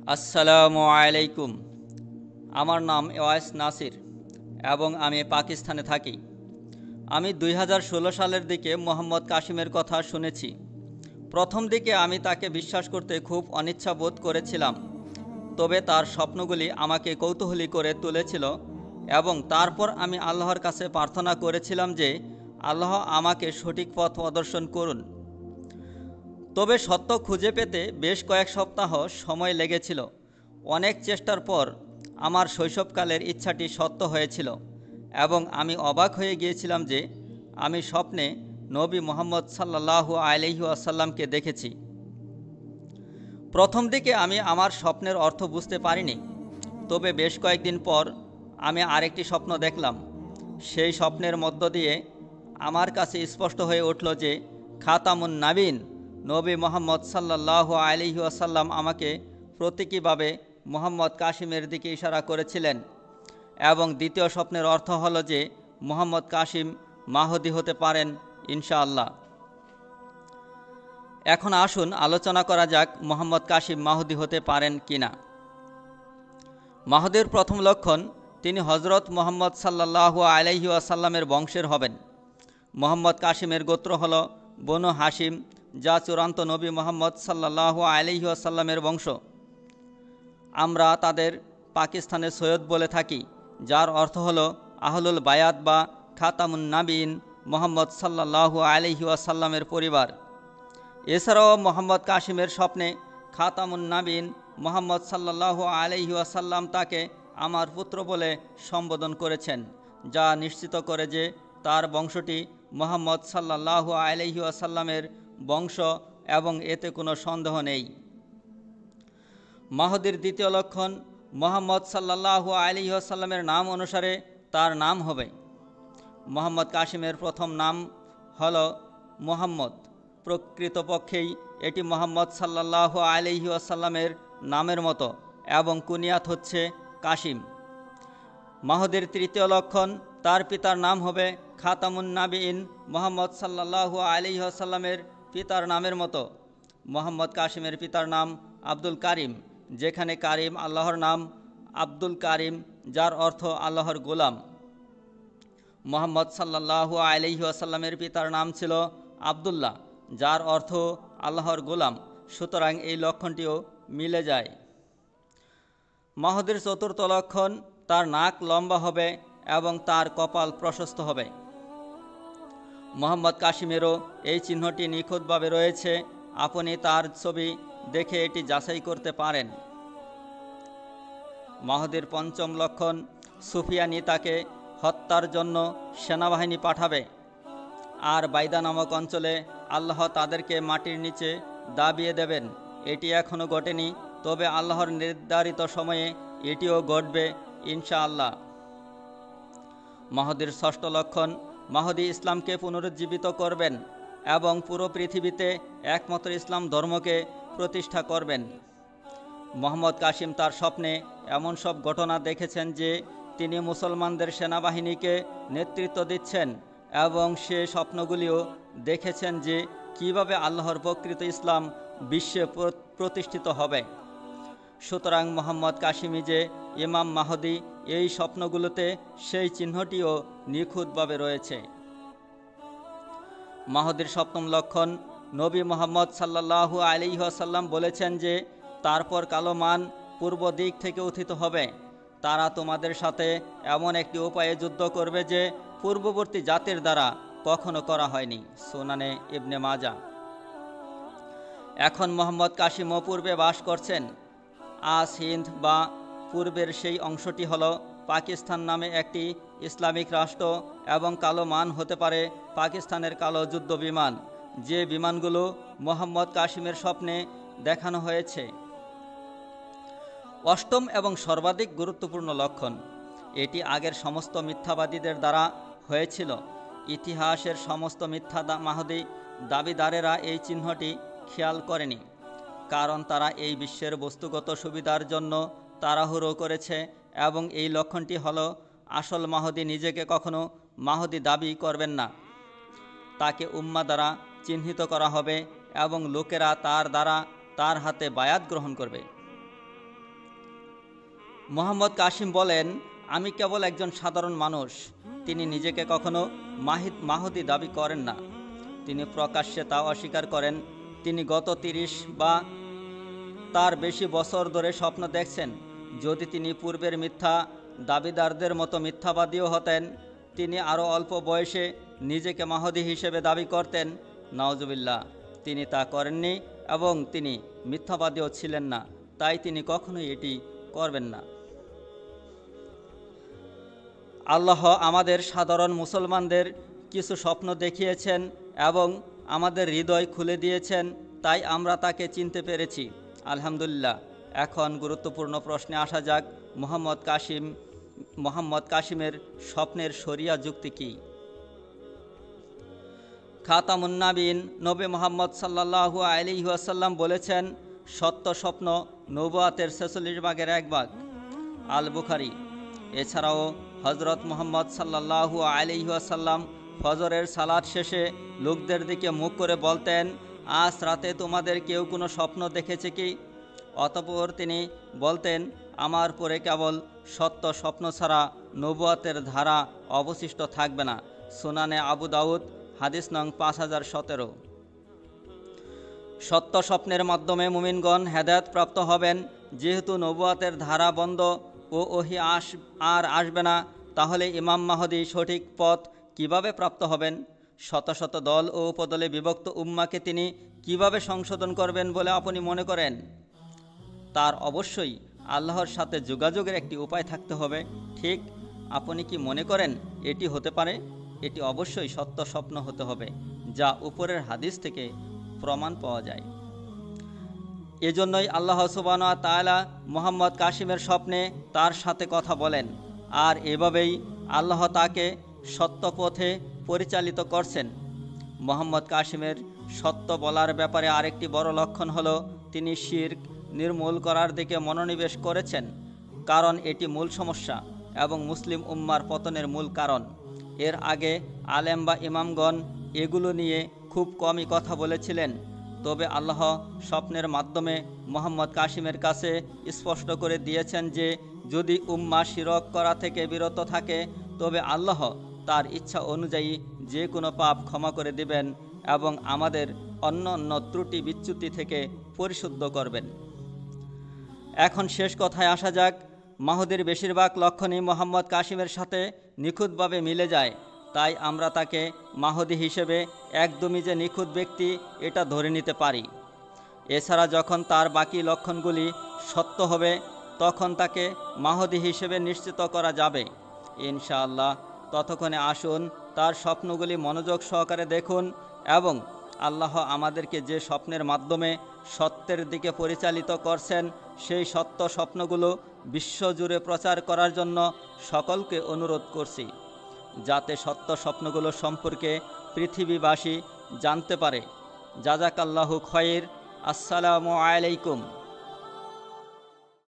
আসসালামু আলাইকুম। আমার নাম ওয়াইস নাসির এবং আমি পাকিস্তানে থাকি। আমি ২০১৬ সালের দিকে মোহাম্মদ কাসিমের কথা শুনেছি। প্রথম দিকে আমি তাকে বিশ্বাস করতে খুব অনিচ্ছা বোধ করেছিলাম, তবে তার স্বপ্নগুলি আমাকে কৌতূহলী করে তুলেছিল এবং তারপর আমি আল্লাহর কাছে প্রার্থনা করেছিলাম যে আল্লাহ আমাকে সঠিক পথ প্রদর্শন করুন। তবে সত্য খুঁজে পেতে বেশ কয়েক সপ্তাহ সময় লেগেছিল। অনেক চেষ্টার পর আমার শৈশবকালের ইচ্ছাটি সত্য হয়েছিল এবং আমি অবাক হয়ে গিয়েছিলাম যে আমি স্বপ্নে নবী মুহাম্মদ সাল্লাল্লাহু আলাইহি ওয়াসাল্লামকে দেখেছি। প্রথম দিকে আমি আমার স্বপ্নের অর্থ বুঝতে পারিনি, তবে বেশ কয়েকদিন পর আমি আরেকটি স্বপ্ন দেখলাম। সেই স্বপ্নের মধ্য দিয়ে আমার কাছে স্পষ্ট হয়ে উঠল যে খাতামুন নাবিন নবী মোহাম্মদ সাল্লাল্লাহু আলাইহি ওয়াসাল্লাম আমাকে প্রতীকীভাবে মোহাম্মদ কাসিমের দিকে ইশারা করেছিলেন এবং দ্বিতীয় স্বপ্নের অর্থ হলো যে মোহাম্মদ কাসিম মাহদী হতে পারেন ইনশাআল্লাহ। এখন আসুন আলোচনা করা যাক মোহাম্মদ কাসিম মাহদী হতে পারেন কিনা। মাহদীর প্রথম লক্ষণ, তিনি হজরত মোহাম্মদ সাল্লাল্লাহু আলাইহি ওয়াসাল্লামের বংশের হবেন। মোহাম্মদ কাসিমের গোত্র হল বনু হাসিম, যা চূড়ান্ত নবী মোহাম্মদ সাল্লাল্লাহু আলাইহি ওয়াসাল্লামের বংশ। আমরা তাদের পাকিস্তানে সৈয়দ বলে থাকি, যার অর্থ হল আহলুল বায়াত বা খাতামুন নাবিন, মোহাম্মদ সাল্লাল্লাহু আলাইহি ওয়াসাল্লামের পরিবার। এছাড়াও মোহাম্মদ কাসিমের স্বপ্নে খাতামুন নাবিন মোহাম্মদ সাল্লাল্লাহু আলাইহি ওয়াসাল্লাম তাকে আমার পুত্র বলে সম্বোধন করেছেন, যা নিশ্চিত করে যে তার বংশটি মোহাম্মদ সাল্লাল্লাহু আলাইহি ওয়াসাল্লামের বংশ এবং এতে কোনো সন্দেহ নেই। মাহদীর দ্বিতীয় লক্ষণ, মোহাম্মদ সাল্লাল্লাহু আলাইহি ওয়াসাল্লামের নাম অনুসারে তার নাম হবে। মোহাম্মদ কাসিমের প্রথম নাম হল মুহাম্মদ। প্রকৃতপক্ষেই এটি মোহাম্মদ সাল্লাল্লাহু আলাইহি ওয়াসাল্লামের নামের মতো এবং কুনিয়াত হচ্ছে কাসিম। মাহদীর তৃতীয় লক্ষণ, তার পিতার নাম হবে খাতামুন নাবিয়িন, মোহাম্মদ সাল্লাল্লাহু আলাইহি ওয়াসাল্লামের পিতার নামের মতো। মোহাম্মদ কাসিমের পিতার নাম আব্দুল কারিম, যেখানে কারিম আল্লাহর নাম, আব্দুল কারিম যার অর্থ আল্লাহর গোলাম। মোহাম্মদ সাল্লাল্লাহু আলাইহি ওয়াসাল্লামের পিতার নাম ছিল আব্দুল্লাহ, যার অর্থ আল্লাহর গোলাম, সুতরাং এই লক্ষণটিও মিলে যায়। মাহদীর চতুর্থ লক্ষণ, তার নাক লম্বা হবে এবং তার কপাল প্রশস্ত হবে। মোহাম্মদ কাসিমেরও এই চিহ্নটি নিখুঁতভাবে রয়েছে, আপনি তার ছবি দেখে এটি যাচাই করতে পারেন। মাহদীর পঞ্চম লক্ষণ, সুফিয়ানি তাকে হত্যার জন্য সেনাবাহিনী পাঠাবে আর বাইদা নামক অঞ্চলে আল্লাহ তাদেরকে মাটির নিচে দাবিয়ে দেবেন। এটি এখনও ঘটেনি, তবে আল্লাহর নির্ধারিত সময়ে এটিও ঘটবে ইনশাআল্লাহ। মাহদীর ষষ্ঠ লক্ষণ, মাহদী ইসলামকে পুনরুজ্জীবিত করবেন এবং পুরো পৃথিবীতে একমাত্র ইসলাম ধর্মকে প্রতিষ্ঠা করবেন। মোহাম্মদ কাসিম তার স্বপ্নে এমন সব ঘটনা দেখেছেন যে তিনি মুসলমানদের সেনাবাহিনীকে নেতৃত্ব দিচ্ছেন এবং সে স্বপ্নগুলিও দেখেছেন যে কিভাবে আল্লাহর প্রকৃত ইসলাম বিশ্বে প্রতিষ্ঠিত হবে। সুতরাং মোহাম্মদ কাসিমি যে ইমাম মাহদী, এই স্বপ্নগুলোতে সেই চিহ্নটিও নিখুঁতভাবে রয়েছে। মাহদীর সপ্তম লক্ষণ, নবী মোহাম্মদ সাল্লাল্লাহু আলাইহি ওয়াসাল্লাম বলেছেন যে তারপর কালো মান পূর্ব দিক থেকে উত্থিত হবে। তারা তোমাদের সাথে এমন একটি উপায়ে যুদ্ধ করবে যে পূর্ববর্তী জাতির দ্বারা কখনো করা হয়নি। সুনানে ইবনে মাজা। এখন মোহাম্মদ কাসিমও পূর্বে বাস করছেন। আজ হিন্দ বা পূর্বের সেই অংশটি হল পাকিস্তান নামে একটি ইসলামিক রাষ্ট্র এবং কালো মান হতে পারে পাকিস্তানের কালো যুদ্ধ বিমান, যে বিমানগুলো মোহাম্মদ কাসিমের স্বপ্নে দেখানো হয়েছে। অষ্টম এবং সর্বাধিক গুরুত্বপূর্ণ লক্ষণ, এটি আগের সমস্ত মিথ্যাবাদীদের দ্বারা হয়েছিল। ইতিহাসের সমস্ত মিথ্যা মাহদী দাবিদারেরা এই চিহ্নটি খেয়াল করেনি, কারণ তারা এই বিশ্বের বস্তুগত সুবিধার জন্য তাড়াহুড়ো করেছে এবং এই লক্ষণটি হলো আসল মাহদী নিজেকে কখনো মাহদী দাবি করবেন না। তাকে উম্মাহ দ্বারা চিহ্নিত করা হবে এবং লোকেরা তার দ্বারা তার হাতে বায়াত গ্রহণ করবে। মোহাম্মদ কাসিম বলেন, আমি কেবল একজন সাধারণ মানুষ। তিনি নিজেকে কখনো মাহদী দাবি করেন না। তিনি প্রকাশ্যে তা অস্বীকার করেন। তিনি গত 30 বা তার বেশি বছর ধরে স্বপ্ন দেখছেন। যদি তিনি পূর্বের মিথ্যা দাবিদারদের মতো মিথ্যাবাদীও হতেন, তিনি আরও অল্প বয়সে নিজেকে মাহদী হিসেবে দাবি করতেন। নাউজুবিল্লাহ, তিনি তা করেননি এবং তিনি মিথ্যাবাদীও ছিলেন না, তাই তিনি কখনোই এটি করবেন না। আল্লাহ আমাদের সাধারণ মুসলমানদের কিছু স্বপ্ন দেখিয়েছেন এবং আমাদের হৃদয় খুলে দিয়েছেন, তাই আমরা তাকে চিনতে পেরেছি। আলহামদুলিল্লাহ। এখন গুরুত্বপূর্ণ প্রশ্নে আসা যাক, মোহাম্মদ কাসিমের স্বপ্নের শরিয়া যুক্তি কী? খাতামুন নাবিয়িন নবী মুহাম্মদ সাল্লাল্লাহু আলাইহি ওয়াসাল্লাম বলেছেন, সত্য স্বপ্ন নবুয়াতের 46 ভাগের 1 ভাগ। আল বুখারী। এছাড়াও হযরত মুহাম্মদ সাল্লাল্লাহু আলাইহি ওয়াসাল্লাম ফজরের সালাত শেষে লোকদের দিকে মুখ করে বলতেন, আজ রাতে তোমাদের কেউ কোনো স্বপ্ন দেখেছে কি? অতঃপর তিনি বলতেন, আমার পরে কেবল সত্য স্বপ্ন ছাড়া নবুয়াতের ধারা অবশিষ্ট থাকবে না। সুনানে আবু দাউদ, হাদিস নং 5017। সত্য স্বপ্নের মাধ্যমে মুমিনগণ হেদায়েত প্রাপ্ত হবেন। যেহেতু নবুয়াতের ধারা বন্ধ ও ওহী আর আসবে না, তাহলে ইমাম মাহদী সঠিক পথ কিভাবে প্রাপ্ত হবেন? শত শত দল ও উপদলে বিভক্ত উম্মাকে তিনি কিভাবে সংশোধন করবেন বলে আপনি মনে করেন? তার অবশ্যই আল্লাহর সাথে যোগাযোগের একটি উপায় থাকতে হবে। ঠিক আপনি কি মনে করেন এটি হতে পারে? এটি অবশ্যই সত্য স্বপ্ন হতে হবে, যা উপরের হাদিস থেকে প্রমাণ পাওয়া যায়। এজন্যই আল্লাহ সুবহানাহু ওয়া তাআলা মোহাম্মদ কাসিমের স্বপ্নে তার সাথে কথা বলেন, আর এভাবেই আল্লাহ তাকে সত্য পথে পরিচালিত করছেন। মোহাম্মদ কাসিমের সত্য বলার ব্যাপারে আরেকটি বড় লক্ষণ হলো তিনি শিরক নির্মূল করার দিকে মনোনিবেশ করেছেন, কারণ এটি মূল সমস্যা এবং মুসলিম উম্মার পতনের মূল কারণ। এর আগে আলেম বা ইমামগণ এগুলো নিয়ে খুব কমই কথা বলেছিলেন, তবে আল্লাহ স্বপ্নের মাধ্যমে মোহাম্মদ কাসিমের কাছে স্পষ্ট করে দিয়েছেন যে যদি উম্মা শিরক করা থেকে বিরত থাকে, তবে আল্লাহ তার ইচ্ছা অনুযায়ী যে কোনো পাপ ক্ষমা করে দিবেন এবং আমাদের অন্য ত্রুটি বিচ্যুতি থেকে পরিশুদ্ধ করবেন। এখন শেষ কথায় আসা যাক। মাহদীর বেশিরভাগ লক্ষণই মোহাম্মদ কাসিমের সাথে নিখুঁতভাবে মিলে যায়, তাই আমরা তাকে মাহদী হিসেবে একদমই যে নিখুঁত ব্যক্তি এটা ধরে নিতে পারি। এছাড়া যখন তার বাকি লক্ষণগুলি সত্য হবে, তখন তাকে মাহদী হিসেবে নিশ্চিত করা যাবে ইনশাআল্লাহ। ততক্ষণে আসুন তার স্বপ্নগুলি মনোযোগ সহকারে দেখুন এবং আল্লাহ আমাদেরকে যে স্বপ্নের মাধ্যমে সত্যের দিকে পরিচালিত করছেন, সেই সত্য স্বপ্নগুলো বিশ্বজুড়ে প্রচার করার জন্য সকলকে অনুরোধ করছি, যাতে সত্য স্বপ্নগুলো সম্পর্কে পৃথিবীবাসী জানতে পারে। জাযাকাল্লাহু খায়র। আসসালামু আলাইকুম।